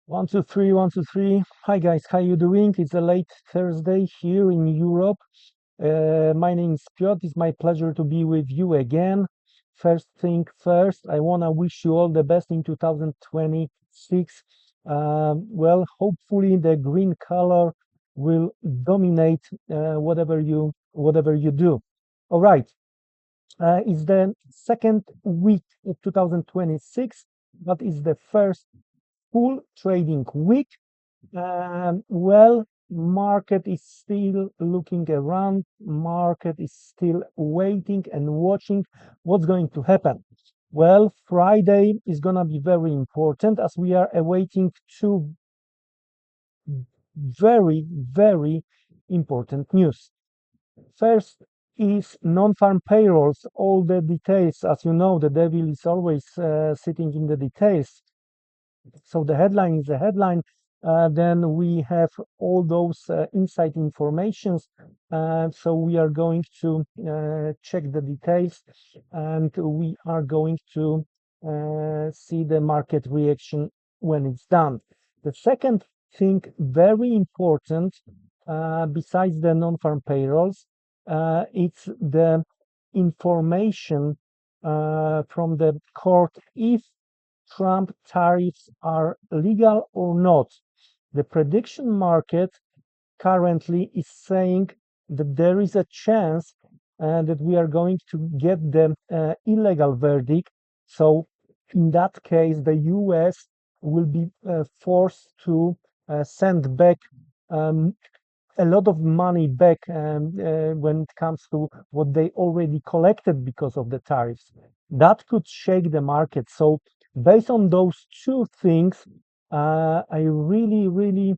One, two, three, one, two, three. Hi guys, how you doing? It's a late Thursday here in Europe. My name is Piotr. It's my pleasure to be with you again. First thing first, I wanna wish you all the best in 2026. Hopefully the green color will dominate whatever you do. All right. It's the second week of 2026, but it's the first full trading week. Market is still looking around, market is still waiting and watching what's going to happen. Well, Friday is gonna be very important as we are awaiting two very important news. First is non-farm payrolls. All the details, as you know, the devil is always sitting in the details. So the headline is the headline. Then we have all those inside informations. So we are going to check the details, and we are going to see the market reaction when it's done. The second thing, very important, besides the non-farm payrolls, it's the information from the court if Trump tariffs are legal or not. The prediction market currently is saying that there is a chance that we are going to get the illegal verdict. So in that case, the US will be forced to send back a lot of money back when it comes to what they already collected because of the tariffs. That could shake the market. So based on those two things, I really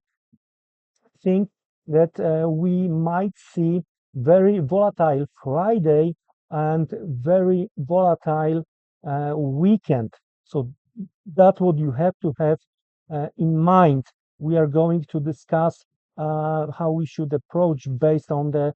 think that we might see very volatile Friday and very volatile weekend. So that's what you have to have in mind. We are going to discuss how we should approach based on the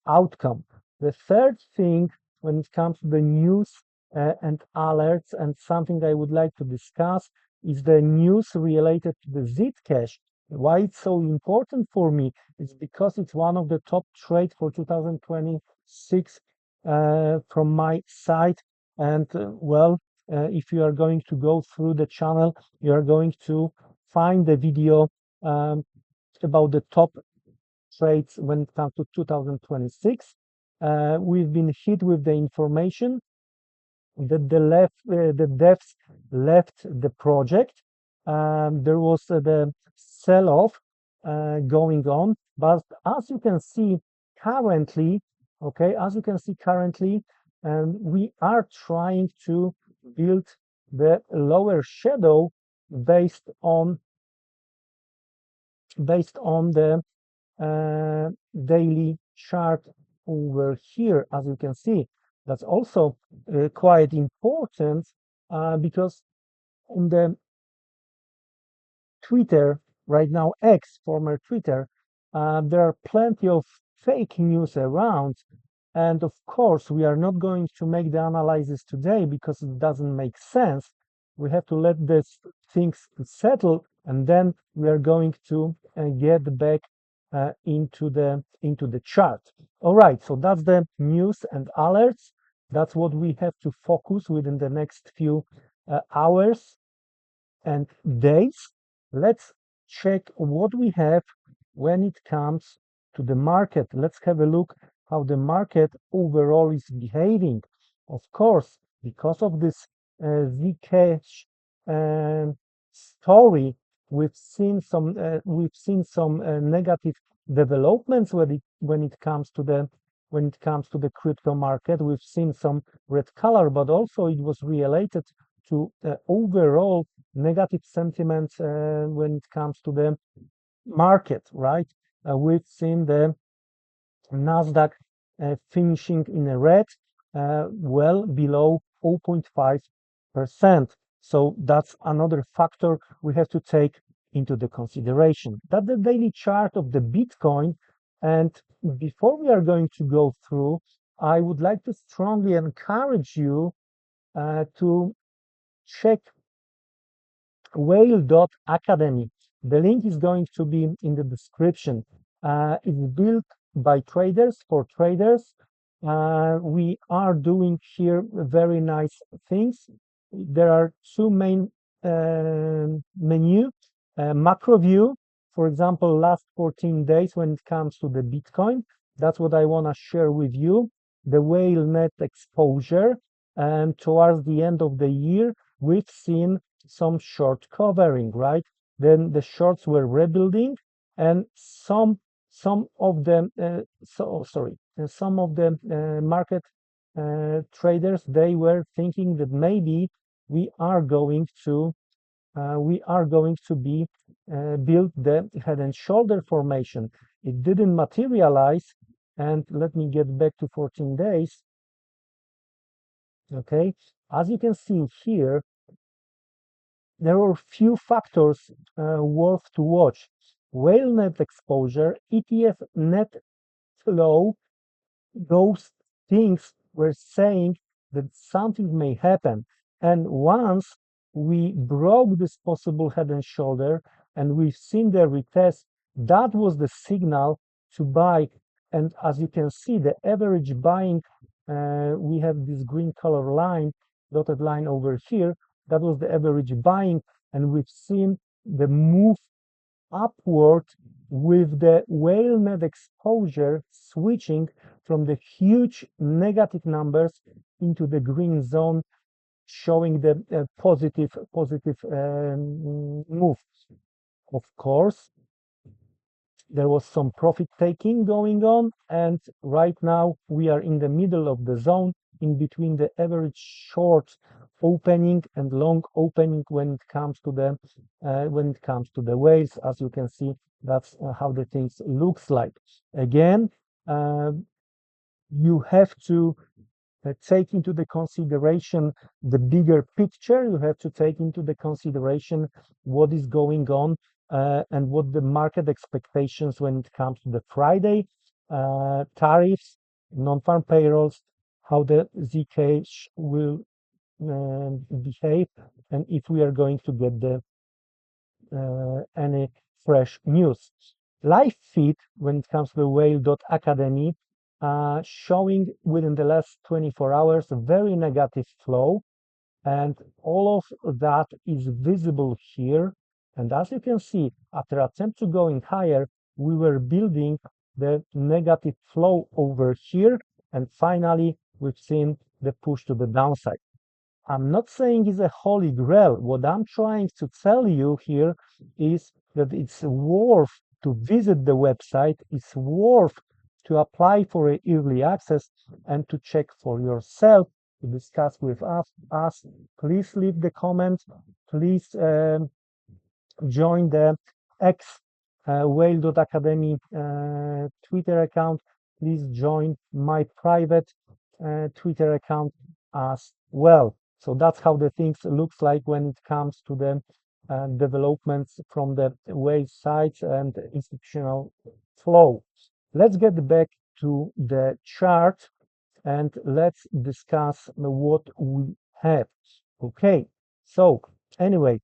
outcome. The third thing, when it comes to the news and alerts, and something I would like to discuss, is the news related to the Zcash. Why it's so important for me is because it's one of the top trades for 2026 from my side. And if you are going to go through the channel, you are going to find the video about the top trades when it comes to 2026. We've been hit with the information that the devs left the project. There was the sell-off going on, but as you can see currently, we are trying to build the lower shadow based on the daily chart over here. As you can see, that's also quite important because on the Twitter right now, X, former Twitter, there are plenty of fake news around. And of course, we are not going to make the analysis today because it doesn't make sense. We have to let these things settle, and then we are going to get back into the chart. All right, so that's the news and alerts. That's what we have to focus within the next few hours and days. Let's check what we have when it comes to the market. Let's have a look how the market overall is behaving. Of course, because of this Zcash story, we've seen some negative developments when it comes to the crypto market. We've seen some red color, but also it was related to overall negative sentiment when it comes to the market, right? We've seen the Nasdaq finishing in a red, well below 0.5%. So that's another factor we have to take into the consideration. That's the daily chart of the Bitcoin. And before we are going to go through, I would like to strongly encourage you to check whale.academy. The link is going to be in the description. It's built by traders for traders. We are doing here very nice things. There are two main menu. Macro view, for example, last 14 days when it comes to the Bitcoin. That's what I want to share with you. The whale net exposure. And towards the end of the year, we've seen some short covering, right? Then the shorts were rebuilding, and some of them, some of the market traders, they were thinking that maybe we are going to be build the head and shoulder formation. It didn't materialize, and let me get back to 14 days. Okay, as you can see here, there are few factors worth to watch. Whale net exposure, ETF net flow, those things were saying that something may happen. And once we broke this possible head and shoulder and we've seen the retest, that was the signal to buy. And as you can see, the average buying, we have this green color line, dotted line over here. That was the average buying. And we've seen the move upward with the whale net exposure switching from the huge negative numbers into the green zone, showing the positive move. Of course, there was some profit taking going on, and right now we are in the middle of the zone in between the average short opening and long opening when it comes to the whales. As you can see, that's how the things looks like. Again, you have to take into the consideration the bigger picture. You have to take into the consideration what is going on and what the market expectations when it comes to the Friday tariffs, non-farm payrolls, how the ZK will behave, and if we are going to get the any fresh news. Live feed when it comes to the whale.academy showing within the last 24 hours a very negative flow, and all of that is visible here. And as you can see, after attempt to going higher, we were building the negative flow over here, and finally we've seen the push to the downside. I'm not saying it's a holy grail. What I'm trying to tell you here is that it's worth to visit the website, it's worth to apply for an early access and to check for yourself, to discuss with us. Please leave the comment. Please join the X whale.academy Twitter account. Please join my private Twitter account as well. So that's how the things looks like when it comes to the developments from the whale sides and institutional flow. Let's get back to the chart and let's discuss what we have. Okay, so anyway,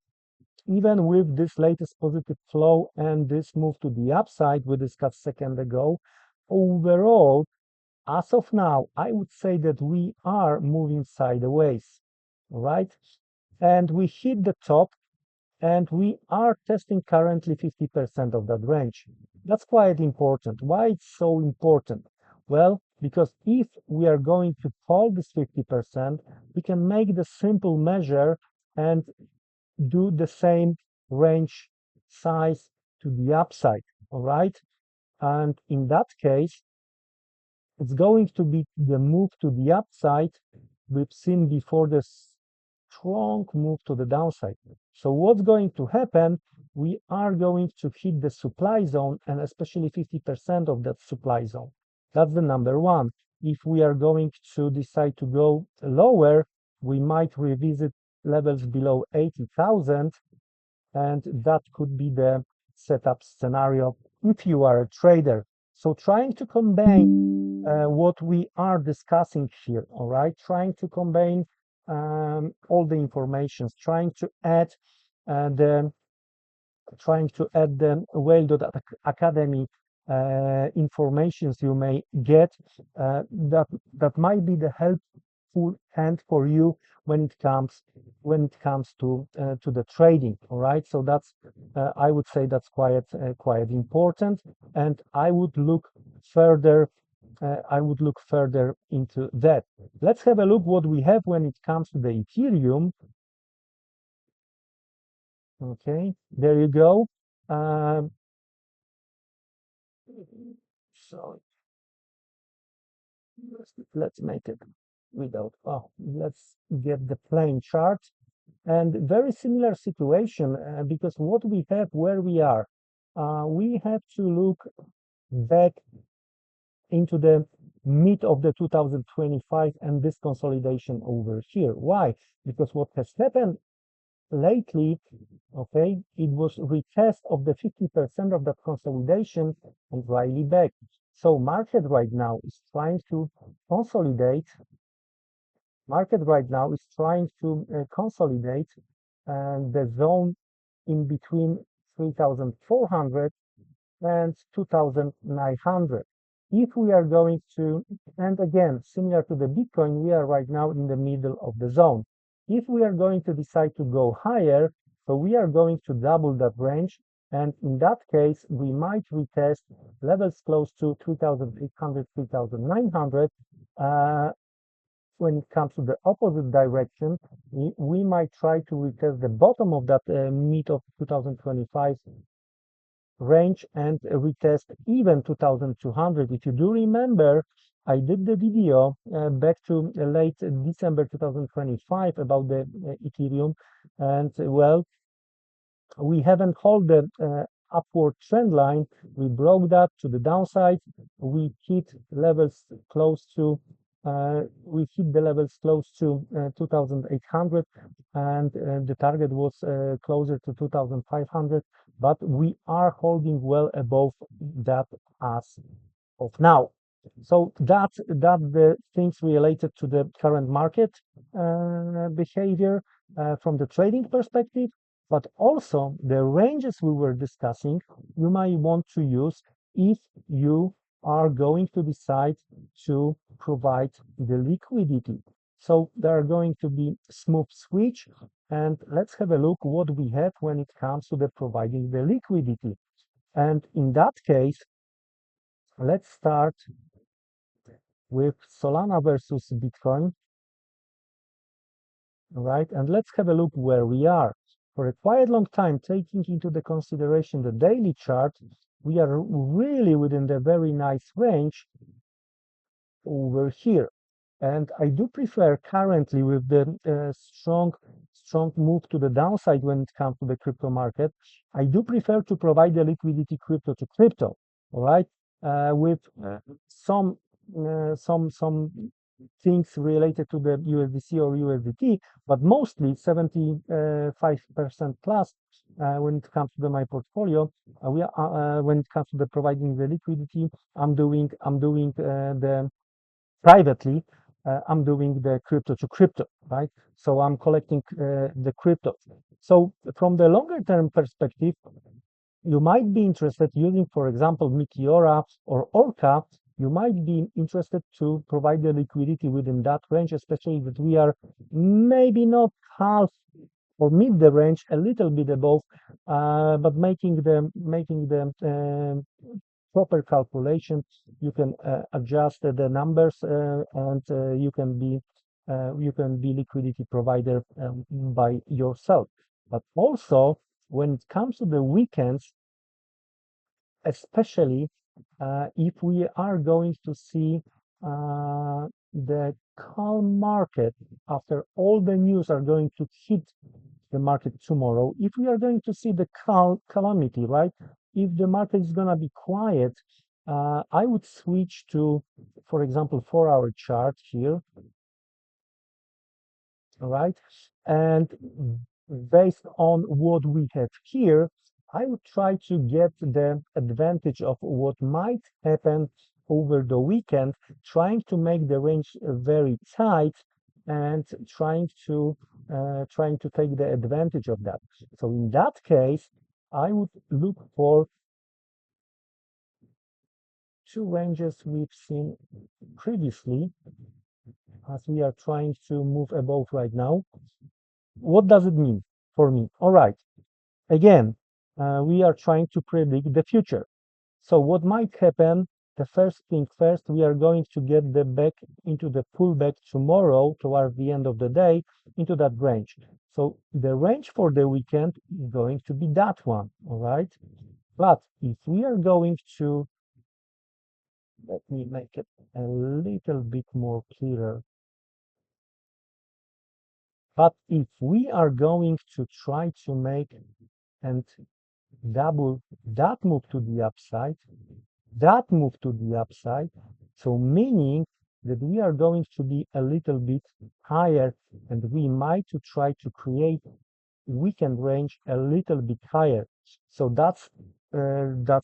even with this latest positive flow and this move to the upside we discussed a second ago, overall, as of now, I would say that we are moving sideways, right? And we hit the top and we are testing currently 50% of that range. That's quite important. Why it's so important? Well, because if we are going to hold this 50%, we can make the simple measure and do the same range size to the upside, all right? And in that case, it's going to be the move to the upside we've seen before the strong move to the downside. So what's going to happen? We are going to hit the supply zone, and especially 50% of that supply zone. That's the number one. If we are going to decide to go lower, we might revisit levels below 80,000, and that could be the setup scenario if you are a trader. So trying to combine what we are discussing here, all right? Trying to combine all the informations, trying to add the trying to add the whale.academy informations you may get that might be the helpful hand for you when it comes to the trading. All right, so that's I would say that's quite important, and I would look further into that. Let's have a look what we have when it comes to the Ethereum. Okay, there you go. Um, so let's make it without. Oh, let's get the plain chart, and very similar situation because what we have where we are, we have to look back into the mid of the 2025 and this consolidation over here. Why? Because what has happened lately, okay, it was retest of the 50% of that consolidation and rally back. So market right now is trying to consolidate. Market right now is trying to consolidate the zone in between 3,400 and 2,900. If we are going to, and again, similar to the Bitcoin, we are right now in the middle of the zone. If we are going to decide to go higher, so we are going to double that range. And in that case, we might retest levels close to 3,800, 3,900. When it comes to the opposite direction, we might try to retest the bottom of that mid of 2025 range and retest even 2200. If you do remember, I did the video back to late December 2025 about the Ethereum, and well, we haven't held the upward trend line. We broke that to the downside. We hit levels close to we hit the levels close to 2,800, and the target was closer to 2,500, but we are holding well above that as of now. So that's the things related to the current market behavior from the trading perspective, but also the ranges we were discussing, you might want to use if you are going to decide to provide the liquidity. So there are going to be smooth switch, and let's have a look what we have when it comes to the providing the liquidity. And in that case, let's start with Solana versus Bitcoin, right? And let's have a look where we are. For a quite long time, taking into the consideration the daily chart, we are really within the very nice range over here. And I do prefer currently with the strong move to the downside when it comes to the crypto market, I do prefer to provide the liquidity crypto to crypto, all right, with some things related to the USDC or USDT, but mostly 75% plus when it comes to my portfolio. When it comes to the providing the liquidity, I'm doing the privately. I'm doing the crypto to crypto, right? So I'm collecting the crypto. So from the longer term perspective, you might be interested using, for example, Meteora or Orca. You might be interested to provide the liquidity within that range, especially that we are maybe not half or mid the range, a little bit above, but making the proper calculation, you can adjust the numbers and you can be liquidity provider by yourself. But also when it comes to the weekends, especially if we are going to see the calm market after all the news are going to hit the market tomorrow, if we are going to see the calamity, right? If the market is going to be quiet, I would switch to, for example, 4-hour chart here, all right? And based on what we have here, I would try to get the advantage of what might happen over the weekend, trying to make the range very tight and trying to trying to take the advantage of that. So in that case, I would look for two ranges we've seen previously as we are trying to move above right now. What does it mean for me? All right. Again, we are trying to predict the future. So what might happen, the first thing first, we are going to get the back into the pullback tomorrow toward the end of the day into that range. So the range for the weekend is going to be that one, all right? But if we are going to, let me make it a little bit more clearer. But if we are going to try to make and double that move to the upside, so meaning that we are going to be a little bit higher and we might to try to create weekend range a little bit higher. So that's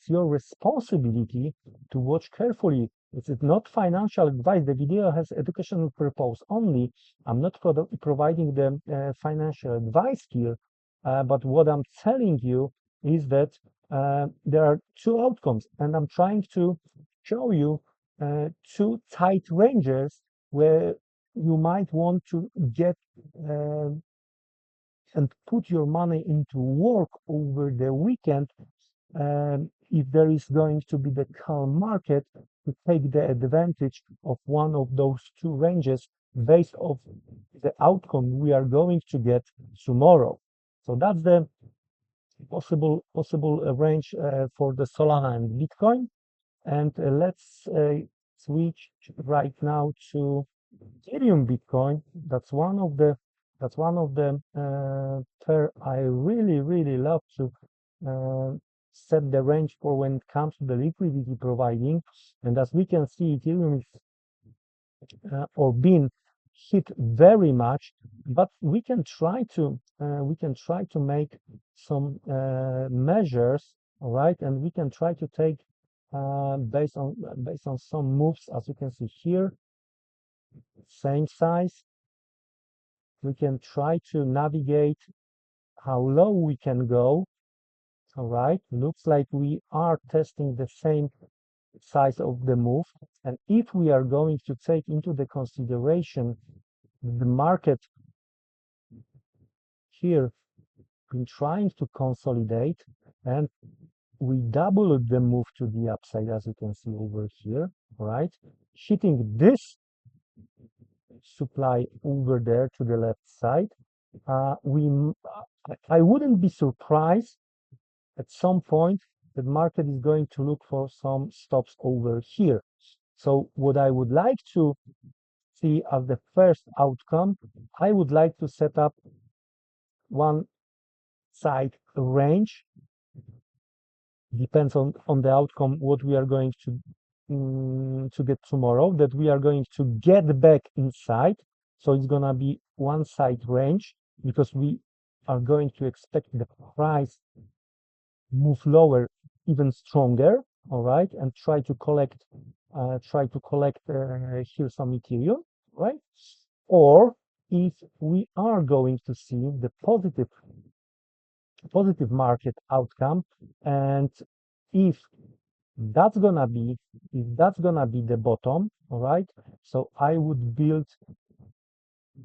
your responsibility to watch carefully. It's not financial advice. The video has educational purpose only. I'm not providing the financial advice here, but what I'm telling you is that there are two outcomes, and I'm trying to show you two tight ranges where you might want to get and put your money into work over the weekend if there is going to be the calm market to take the advantage of one of those two ranges based off the outcome we are going to get tomorrow. So that's the possible range for the Solana and Bitcoin. And let's switch right now to Ethereum Bitcoin. That's one of the pair I really love to set the range for when it comes to the liquidity providing. And as we can see, Ethereum is or been hit very much, but we can try to make some measures, all right, and we can try to take based on some moves, as you can see here, same size. We can try to navigate how low we can go. All right, looks like we are testing the same size of the move, and if we are going to take into the consideration the market here been trying to consolidate, and we doubled the move to the upside, as you can see over here, right, hitting this supply over there to the left side. I wouldn't be surprised at some point the market is going to look for some stops over here. So what I would like to see as the first outcome, I would like to set up one side range. Depends on the outcome what we are going to get tomorrow, that we are going to get back inside. So it's gonna be one side range because we are going to expect the price move lower even stronger, all right, and try to collect here some Ethereum, right? Or if we are going to see the positive market outcome, and if that's gonna be the bottom, all right, so I would build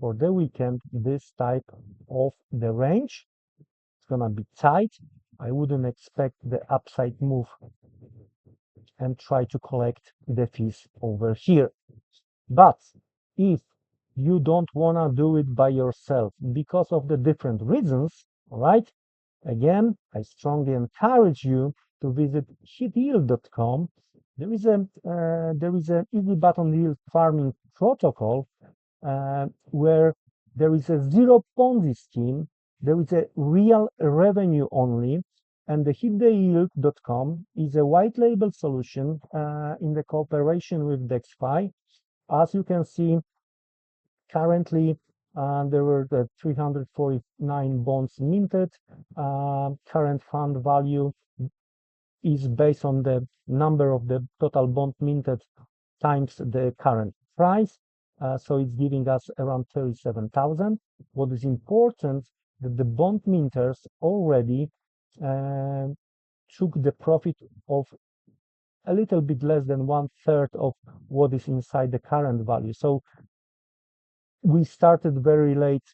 for the weekend this type of the range. It's gonna be tight. I wouldn't expect the upside move and try to collect the fees over here. But if you don't wanna do it by yourself because of the different reasons, all right, again, I strongly encourage you to visit hityield.com. There is a easy button yield farming protocol where there is a zero Ponzi scheme. There is a real revenue only, and the hityield.com is a white label solution in the cooperation with DexFi. As you can see, currently there were 349 bonds minted. Current fund value is based on the number of the total bond minted times the current price. so it's giving us around 37,000. What is important that the bond minters already took the profit of a little bit less than 1/3 of what is inside the current value. So we started very late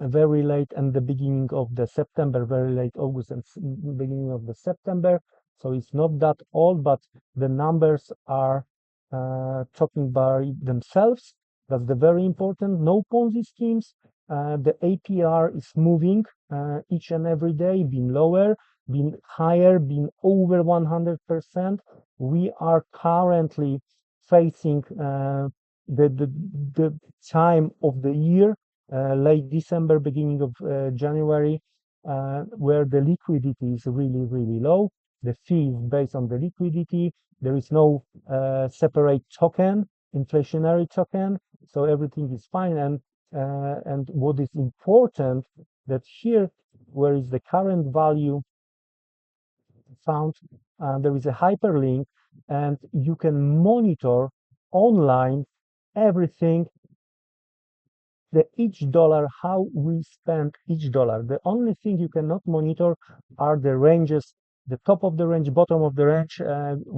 and the beginning of the September, very late August and beginning of the September. So it's not that old, but the numbers are talking by themselves. That's the very important. No Ponzi schemes. The APR is moving each and every day, being lower, being higher, being over 100%. We are currently facing the time of the year, late December, beginning of January, where the liquidity is really, really low. The fee is based on the liquidity. There is no separate token, inflationary token, so everything is fine. And what is important that here, where is the current value found, there is a hyperlink, and you can monitor online everything, each dollar, how we spend each dollar. The only thing you cannot monitor are the ranges, the top of the range, bottom of the range.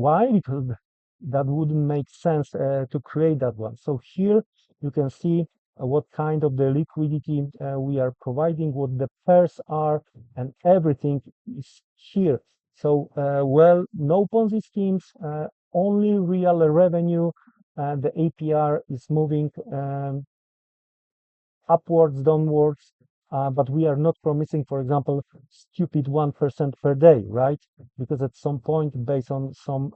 Why? Because that wouldn't make sense to create that one. So here you can see what kind of the liquidity we are providing, what the pairs are, and everything is here. So well, no Ponzi schemes, only real revenue. The APR is moving upwards, downwards, but we are not promising, for example, stupid 1% per day, right? Because at some point, based on some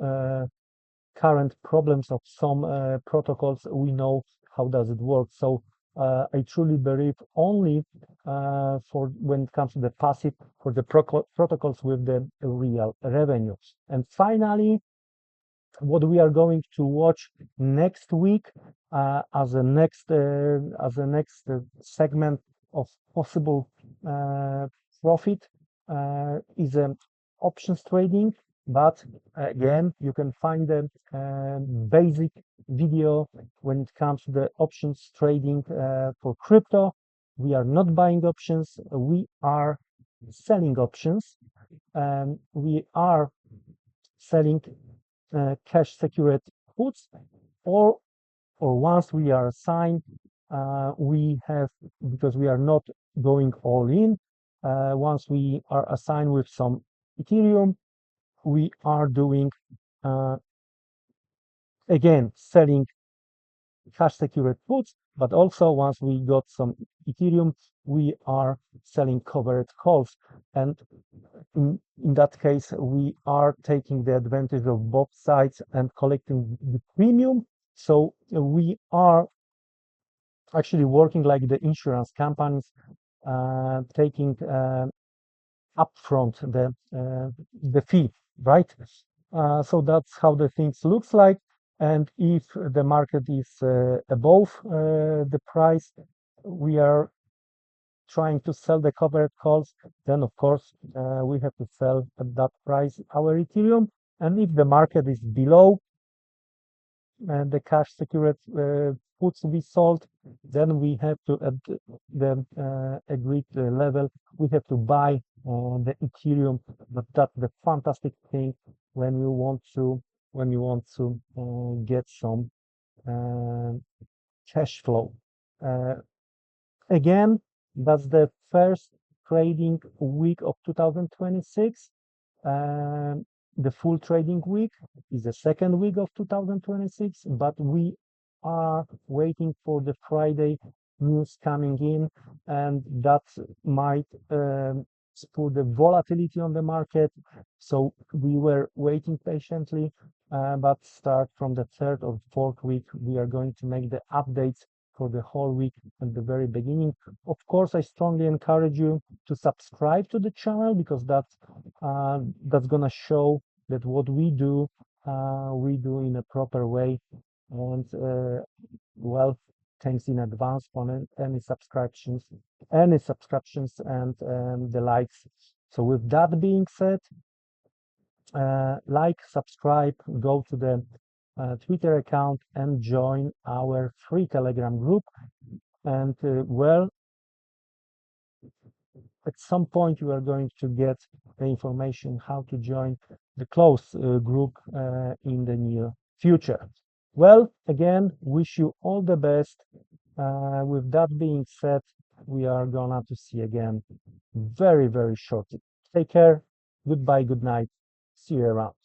current problems of some protocols, we know how does it work. So I truly believe only for when it comes to the passive, for the protocols with the real revenue. And finally, what we are going to watch next week as a next segment of possible profit is options trading. But again, you can find the basic video when it comes to the options trading for crypto. We are not buying options, we are selling options, and we are selling cash secured puts, or once we are assigned, we have, because we are not going all in, once we are assigned with some Ethereum, we are doing again selling cash secured puts, but also once we got some Ethereum, we are selling covered calls. And in that case, we are taking the advantage of both sides and collecting the premium. So we are actually working like the insurance companies, taking upfront the fee, right? So that's how the things looks like. And if the market is above the price, we are trying to sell the covered calls, then of course we have to sell at that price our Ethereum. And if the market is below the cash secured puts to be sold, then we have to, at the agreed level, we have to buy the Ethereum. But that's the fantastic thing when you want to get some cash flow. Again, that's the first trading week of 2026. The full trading week is the second week of 2026, but we are waiting for the Friday news coming in, and that might put the volatility on the market. So we were waiting patiently, but start from the third or fourth week, we are going to make the updates for the whole week at the very beginning. Of course, I strongly encourage you to subscribe to the channel, because that's gonna show that what we do in a proper way. And well, thanks in advance for any subscriptions and the likes. So with that being said, like, subscribe, go to the Twitter account and join our free Telegram group. And well, at some point you are going to get the information how to join the closed group in the near future. Well, again, wish you all the best. With that being said, we are gonna to see again very, very shortly. Take care. Goodbye. Good night. See you around.